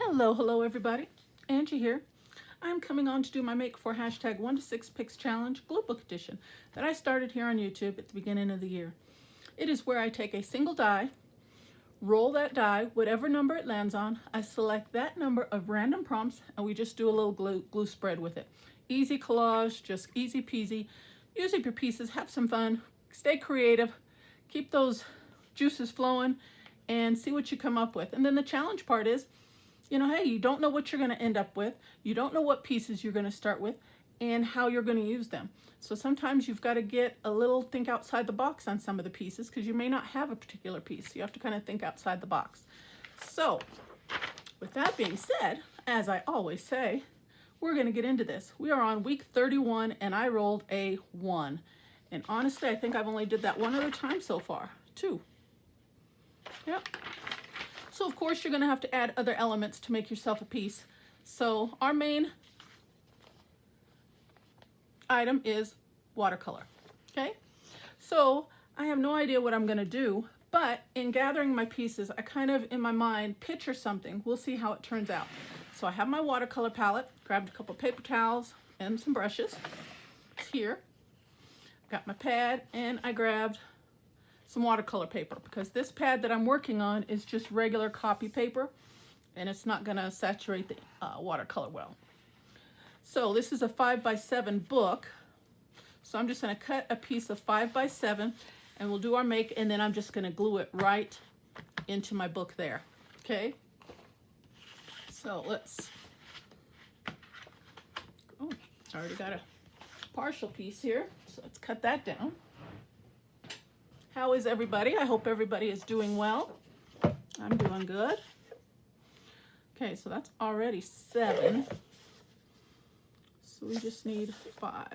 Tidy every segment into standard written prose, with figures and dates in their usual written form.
Hello everybody. Angie here. I'm coming on to do my Make for hashtag 1 to 6 Picks Challenge glue book edition that I started here on YouTube at the beginning of the year. It is where I take a single die, roll that die, whatever number it lands on, I select that number of random prompts, and we just do a little glue spread with it. Easy collage, just easy peasy. Use up your pieces, have some fun, stay creative, keep those juices flowing, and see what you come up with. And then the challenge part is, you know, hey, you don't know what you're going to end up with. You don't know what pieces you're going to start with and how you're going to use them. So sometimes you've got to get a little think outside the box on some of the pieces because you may not have a particular piece. So you have to kind of think outside the box. So with that being said, as I always say, we're going to get into this. We are on week 31 and I rolled a 1. And honestly, I think I've only did that one other time so far. 2. Yep. So of course you're going to have to add other elements to make yourself a piece. So our main item is watercolor. Okay. So I have no idea what I'm going to do, but in gathering my pieces, I kind of in my mind picture something. We'll see how it turns out. So I have my watercolor palette, grabbed a couple paper towels and some brushes. It's here. Got my pad and I grabbed some watercolor paper because this pad that I'm working on is just regular copy paper and it's not going to saturate the watercolor well. So this is a 5x7 book. So I'm just going to cut a piece of 5x7 and we'll do our make, and then I'm just going to glue it right into my book there. Okay. So let's, oh, I already got a partial piece here. So let's cut that down. How is everybody? I hope everybody is doing well. I'm doing good. Okay, so that's already 7. So we just need 5.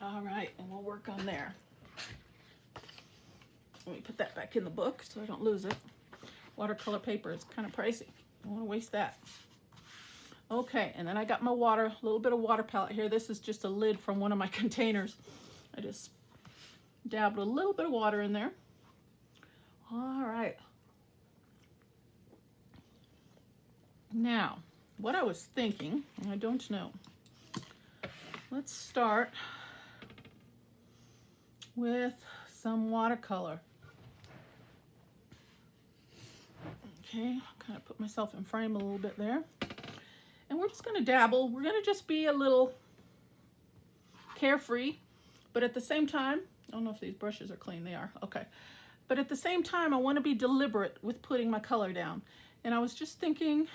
All right, and we'll work on there. Let me put that back in the book so I don't lose it. Watercolor paper is kind of pricey. I don't want to waste that. Okay, and then I got my water, a little bit of water palette here. This is just a lid from one of my containers. I just dabbed a little bit of water in there. All right. Now, what I was thinking, I don't know. Let's start with some watercolor. Okay, kind of put myself in frame a little bit there. And we're just going to dabble. We're going to just be a little carefree, but at the same time, I don't know if these brushes are clean. They are. Okay. But at the same time, I want to be deliberate with putting my color down. And I was just thinking,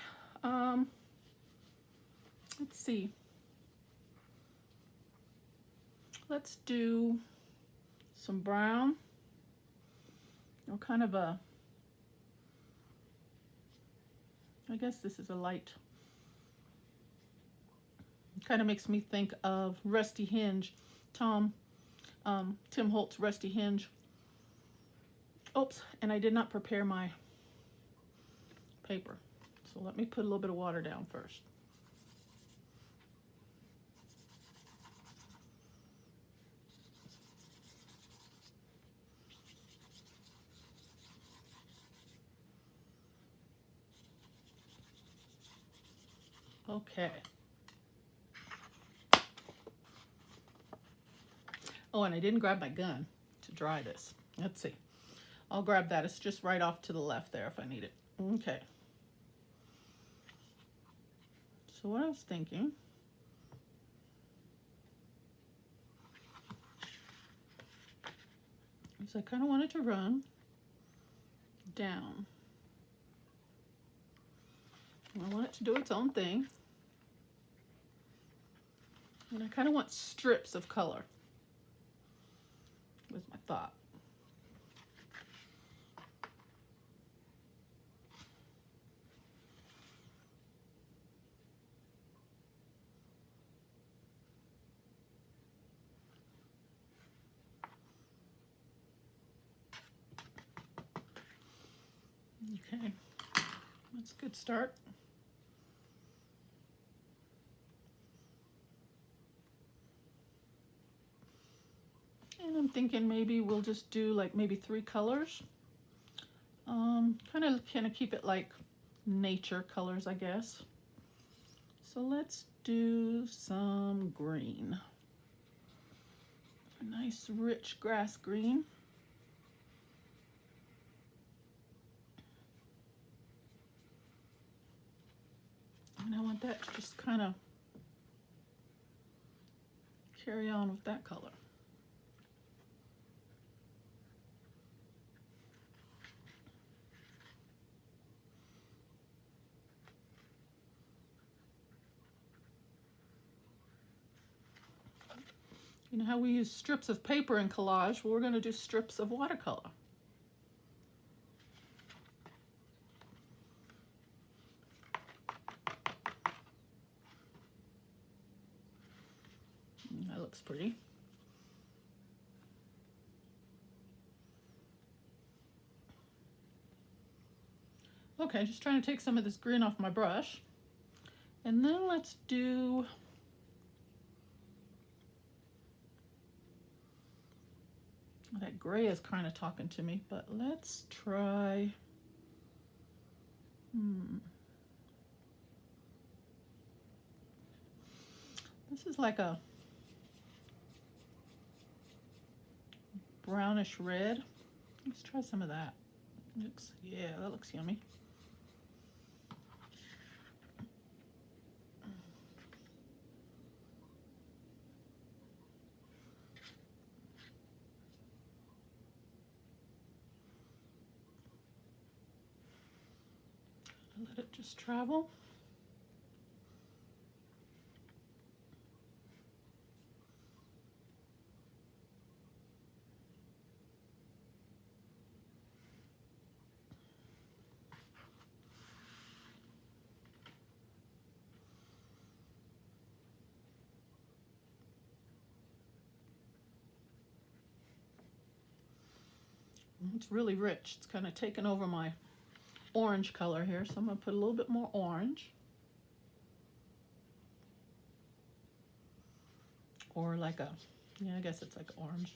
let's see. Let's do some brown, or kind of a, I guess this is a light. Kind of makes me think of Rusty Hinge, Tim Holtz Rusty Hinge. Oops, and I did not prepare my paper. So let me put a little bit of water down first. Okay. Oh, and I didn't grab my gun to dry this. Let's see. I'll grab that. It's just right off to the left there if I need it. Okay. So what I was thinking is I kind of wanted to run down. I want it to do its own thing. And I kind of want strips of color. Was my thought. Okay, that's a good start. And I'm thinking maybe we'll just do like maybe 3 colors. kind of keep it like nature colors, I guess. So let's do some green. A nice rich grass green. And I want that to just kind of carry on with that color. You know how we use strips of paper in collage? Well, we're going to do strips of watercolor. That looks pretty. Okay, just trying to take some of this green off my brush. And then let's do that gray is kind of talking to me, but let's try this is like a brownish red. Let's try some of that. Yeah, that looks yummy. Let it just travel. It's really rich. It's kind of taken over my orange color here, so I'm going to put a little bit more orange. Or like a, yeah, I guess it's like orange.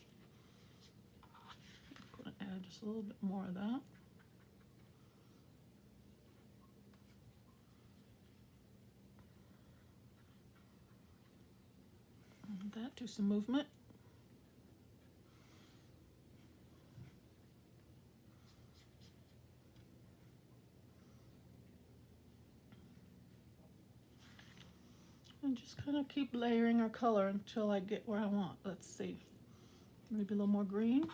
I'm going to add just a little bit more of that. And that, do some movement. And just kind of keep layering our color until I get where I want. Let's see. Maybe a little more green.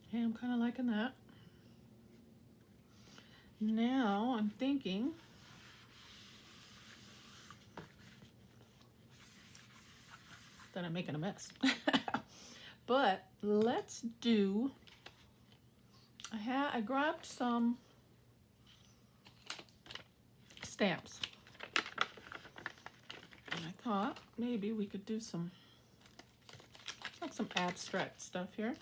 Okay, I'm kind of liking that. Now I'm thinking that I'm making a mess. But let's do, I grabbed some stamps. And I thought maybe we could do some, like some abstract stuff here.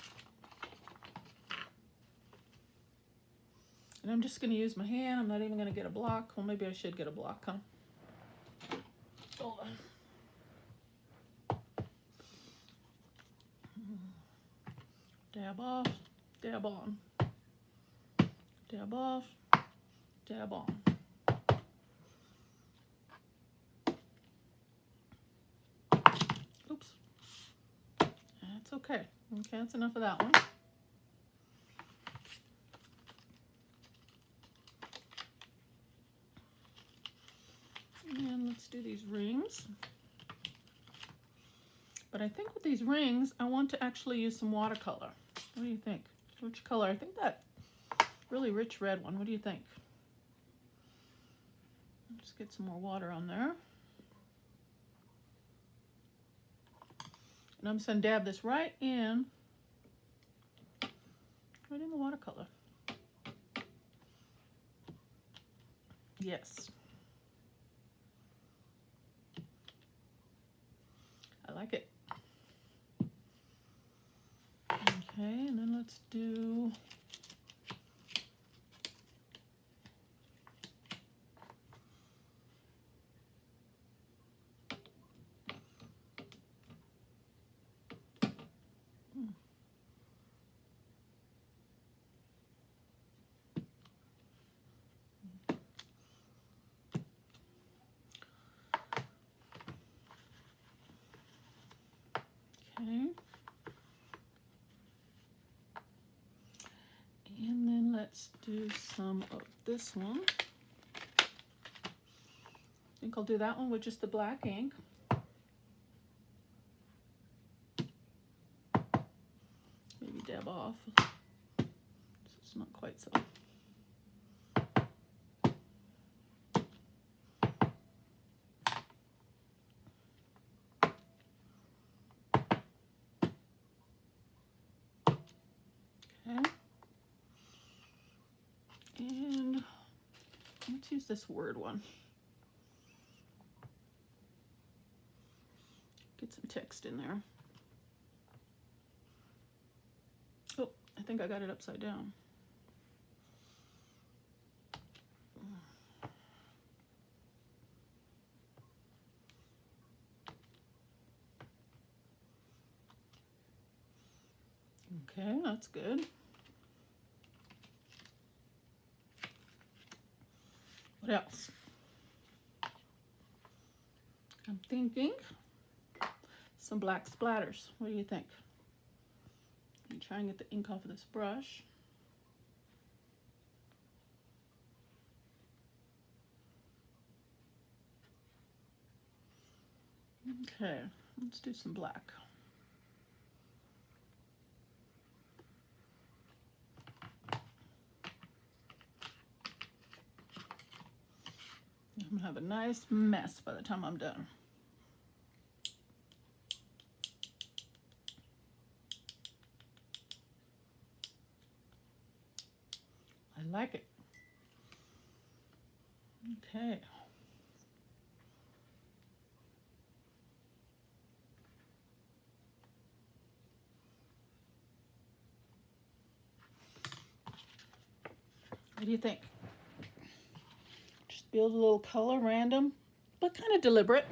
And I'm just going to use my hand. I'm not even going to get a block. Well, maybe I should get a block, huh? Hold on. Dab off, dab on. Dab off, dab on. Oops. That's okay. Okay, that's enough of that one. And let's do these rings. But I think with these rings, I want to actually use some watercolor. What do you think? Which color? I think that really rich red one. What do you think? Just get some more water on there. And I'm just going to dab this right in the watercolor. Yes. let's do okay. And then let's do some of this one. I think I'll do that one with just the black ink. Maybe dab off. So it's not quite so. Okay. And let's use this word one. Get some text in there. Oh, I think I got it upside down. Okay, that's good. What else? I'm thinking some black splatters. What do you think? Let me try and get the ink off of this brush. Okay, let's do some black. I'm gonna have a nice mess by the time I'm done. I like it. Okay. What do you think? Just build a little color, random, but kind of deliberate.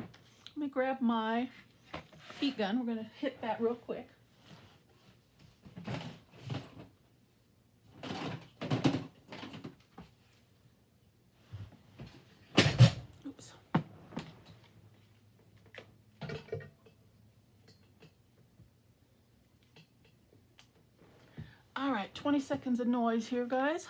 Let me grab my heat gun. We're going to hit that real quick. Oops. All right, 20 seconds of noise here, guys.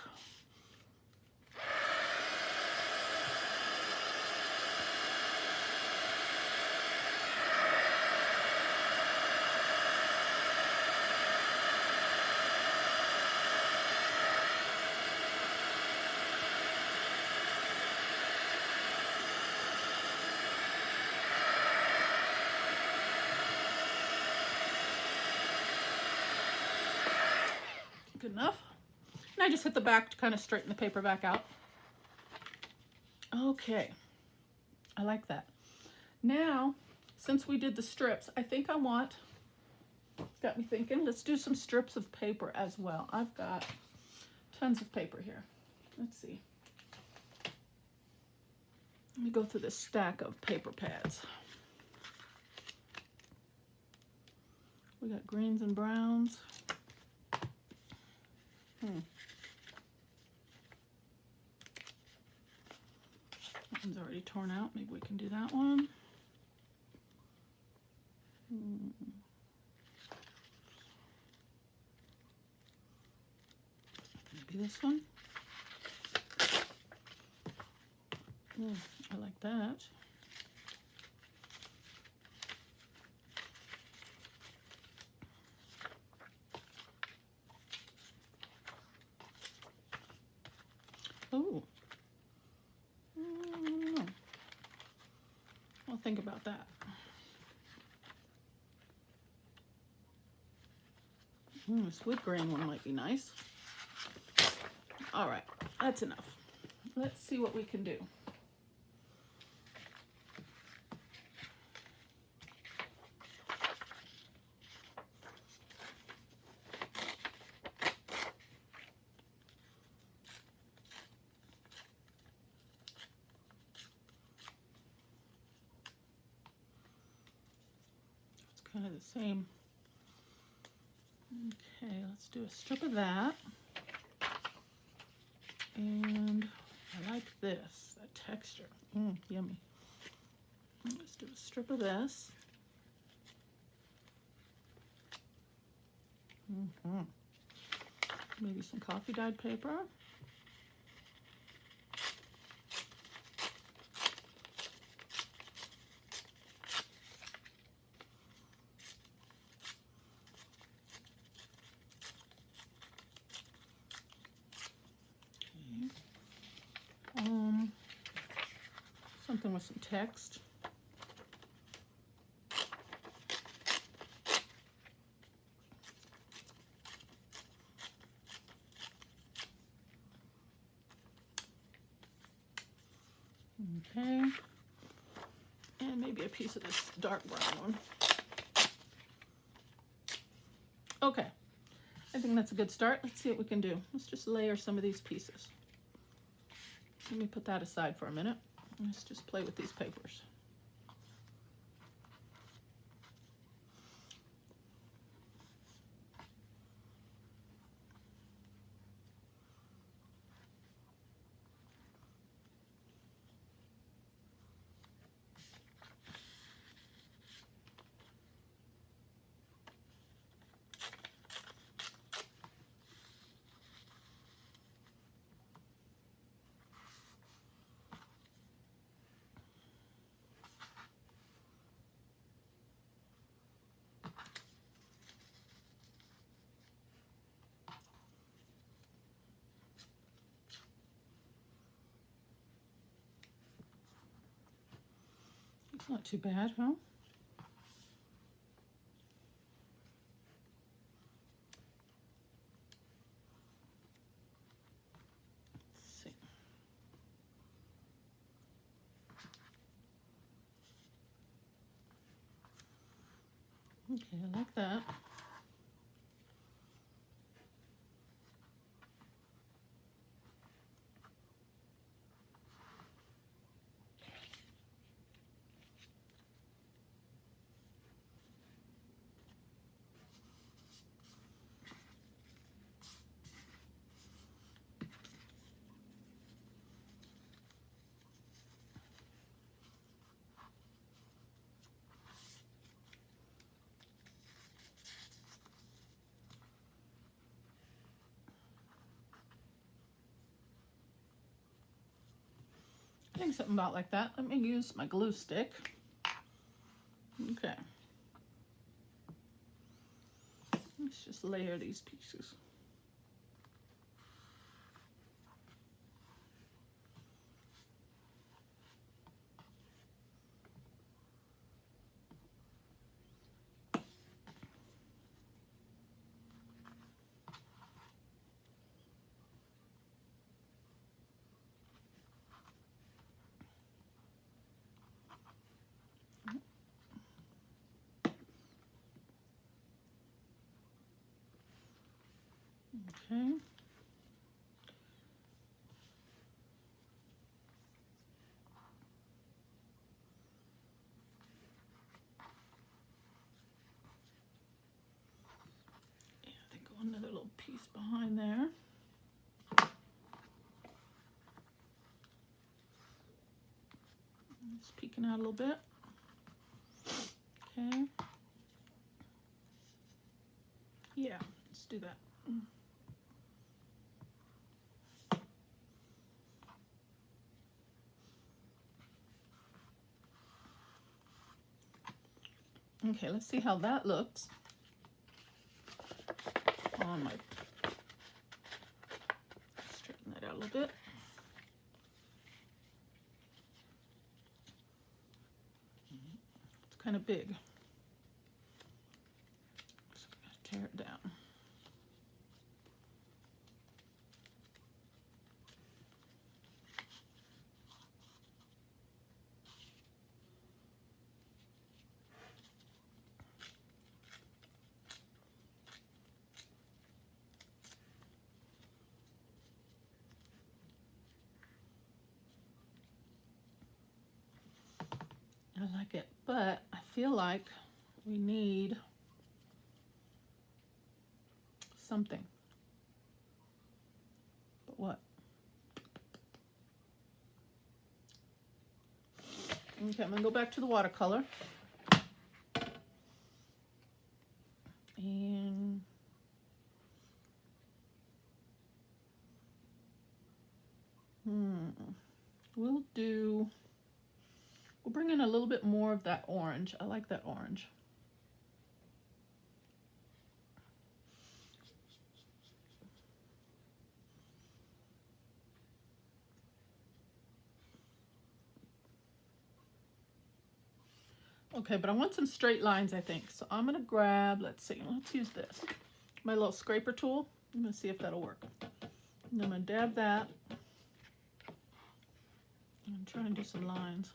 Good enough. And I just hit the back to kind of straighten the paper back out. Okay, I like that. Now, since we did the strips, I think I want, it's got me thinking, let's do some strips of paper as well. I've got tons of paper here. Let's see. Let me go through this stack of paper pads. We got greens and browns. That one's already torn out. Maybe we can do that one. Maybe this one. I like that. Oh, I'll think about that. This wood grain one might be nice. All right, that's enough. Let's see what we can do. kind of the same. Okay, let's do a strip of that. And I like this, that texture. Yummy. Let's do a strip of this. Maybe some coffee dyed paper. Something with some text. Okay, and maybe a piece of this dark brown one. Okay, I think that's a good start. Let's see what we can do. Let's just layer some of these pieces. Let me put that aside for a minute. Let's just play with these papers. It's not too bad, huh? Let's see. Okay, I like that. I think something about like that. Let me use my glue stick. Okay. Let's just layer these pieces. Okay. Yeah, I think another little piece behind there. It's peeking out a little bit. Okay. Yeah, let's do that. Okay, let's see how that looks on my, straighten that out a little bit. It's kind of big. So I'm going to tear it down. I like it, but I feel like we need something. But what? Okay, I'm gonna go back to the watercolor. And we'll bring in a little bit more of that orange. I like that orange. Okay, but I want some straight lines, I think. So I'm gonna grab, let's use this. My little scraper tool. I'm gonna see if that'll work. And I'm gonna dab that. And try and do some lines.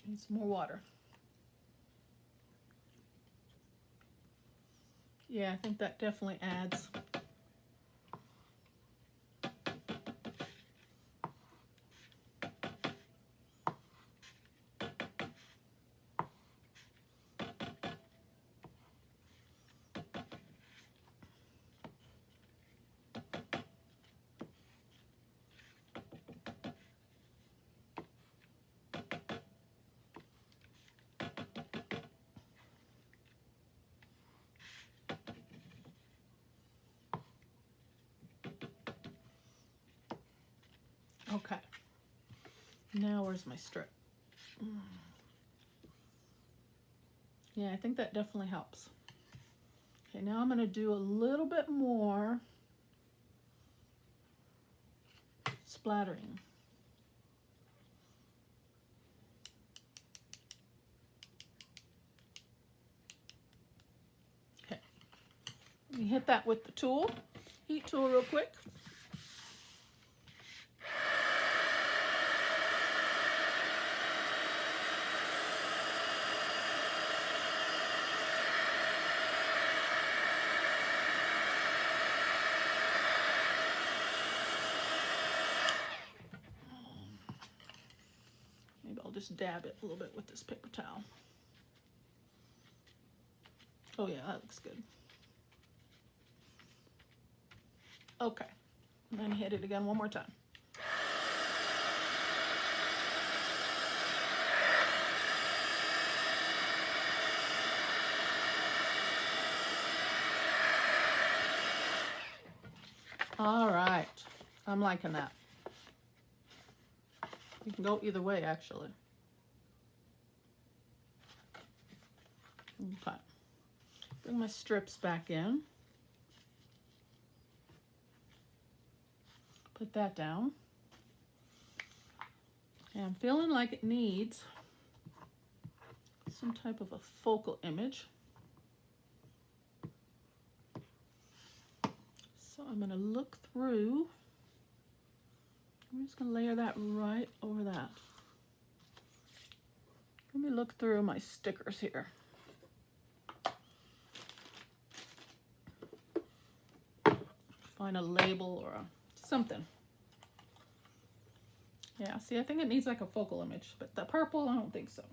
Need some more water. Yeah, I think that definitely adds. Okay, now where's my strip? Yeah, I think that definitely helps. Okay, now I'm going to do a little bit more splattering. Okay, let me hit that with the tool, heat tool real quick. I'll just dab it a little bit with this paper towel. Oh yeah, that looks good. Okay, and then hit it again one more time. All right, I'm liking that. You can go either way, actually. Okay, bring my strips back in. Put that down. And I'm feeling like it needs some type of a focal image. So I'm going to look through. I'm just going to layer that right over that. Let me look through my stickers here. Find a label or something. Yeah, see, I think it needs like a focal image, but the purple, I don't think so.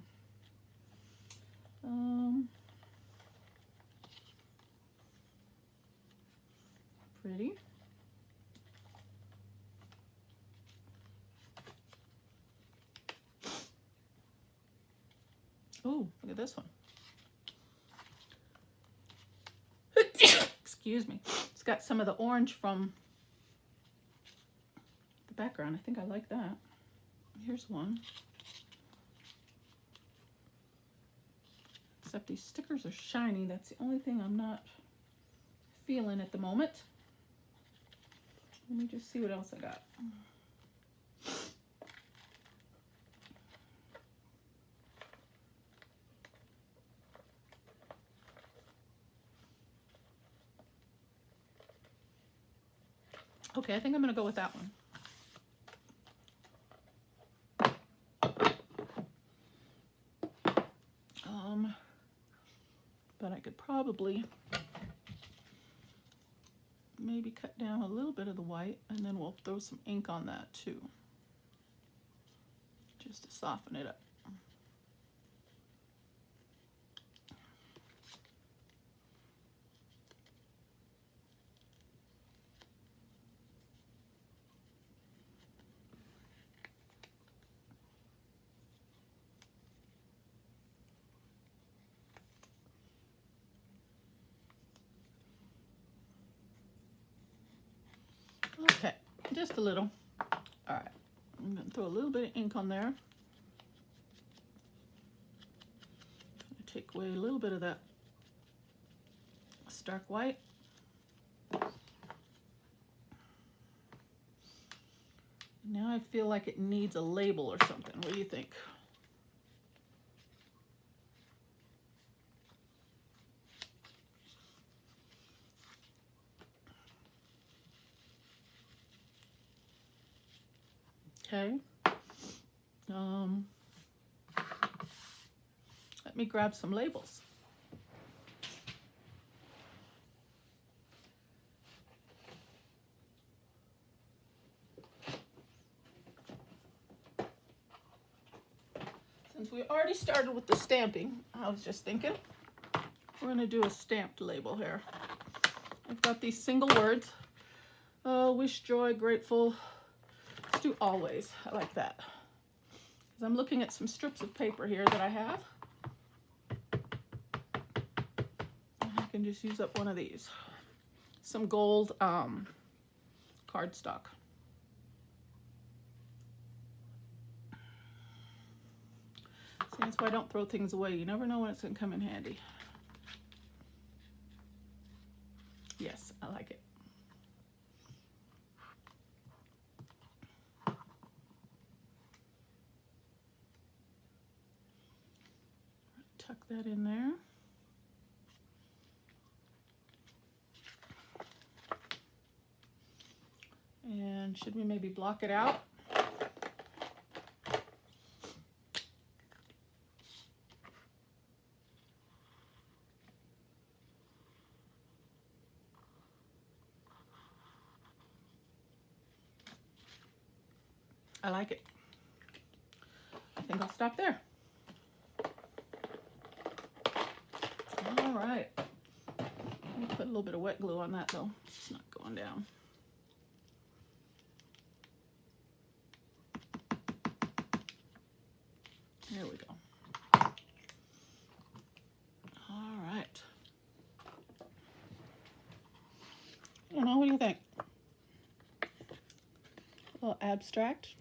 Pretty. Oh, look at this one. Excuse me. It's got some of the orange from the background. I think I like that. Here's one. Except these stickers are shiny. That's the only thing I'm not feeling at the moment. Let me just see what else I got. Okay, I think I'm going to go with that one. But I could probably maybe cut down a little bit of the white, and then we'll throw some ink on that too, just to soften it up. Okay, just a little. All right, I'm gonna throw a little bit of ink on there. Take away a little bit of that stark white. Now I feel like it needs a label or something. What do you think? Okay. Let me grab some labels. Since we already started with the stamping, I was just thinking we're going to do a stamped label here. I've got these single words. Wish, joy, grateful. Let's do always. I like that. Because I'm looking at some strips of paper here that I have. And I can just use up one of these. Some gold cardstock. See, that's why I don't throw things away. You never know when it's going to come in handy. Yes, I like it. Tuck that in there. And should we maybe block it out? I like it. I think I'll stop there. All right. I'll put a little bit of wet glue on that though. It's not going down. There we go. All right. I don't know, what do you think? A little abstract.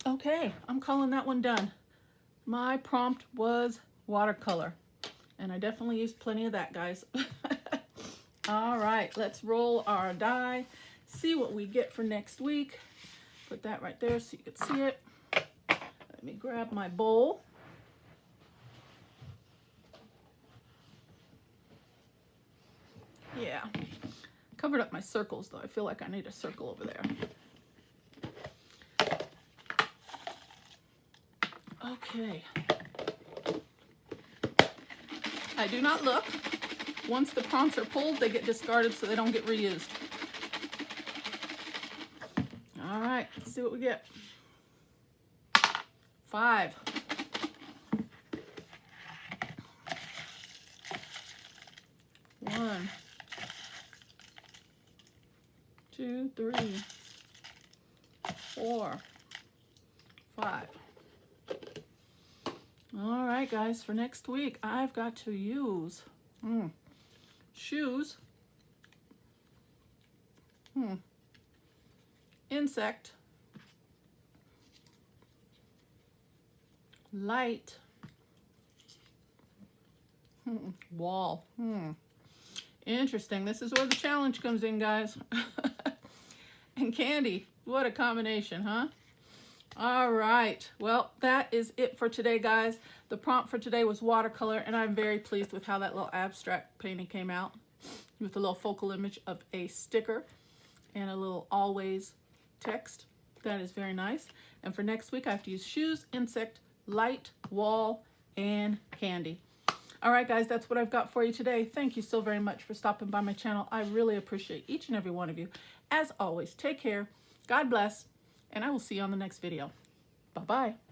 Okay, I'm calling that one done. My prompt was watercolor, and I definitely used plenty of that, guys. All right, let's roll our die, see what we get for next week. Put that right there so you can see it. Let me grab my bowl. Yeah, covered up my circles though. I feel like I need a circle over there. Okay. I do not look. Once the prompts are pulled, they get discarded so they don't get reused. All right, let's see what we get. 5. 1, 2, 3, 4, 5. All right, guys, for next week, I've got to use shoes, insect, light, wall. Interesting. This is where the challenge comes in, guys. And candy. What a combination, huh? All right. Well, that is it for today, guys. The prompt for today was watercolor, and I'm very pleased with how that little abstract painting came out with a little focal image of a sticker and a little always text. That is very nice. And for next week, I have to use shoes, insect, light, wall, and candy. All right, guys, that's what I've got for you today. Thank you so very much for stopping by my channel. I really appreciate each and every one of you. As always, take care, God bless, and I will see you on the next video. Bye-bye.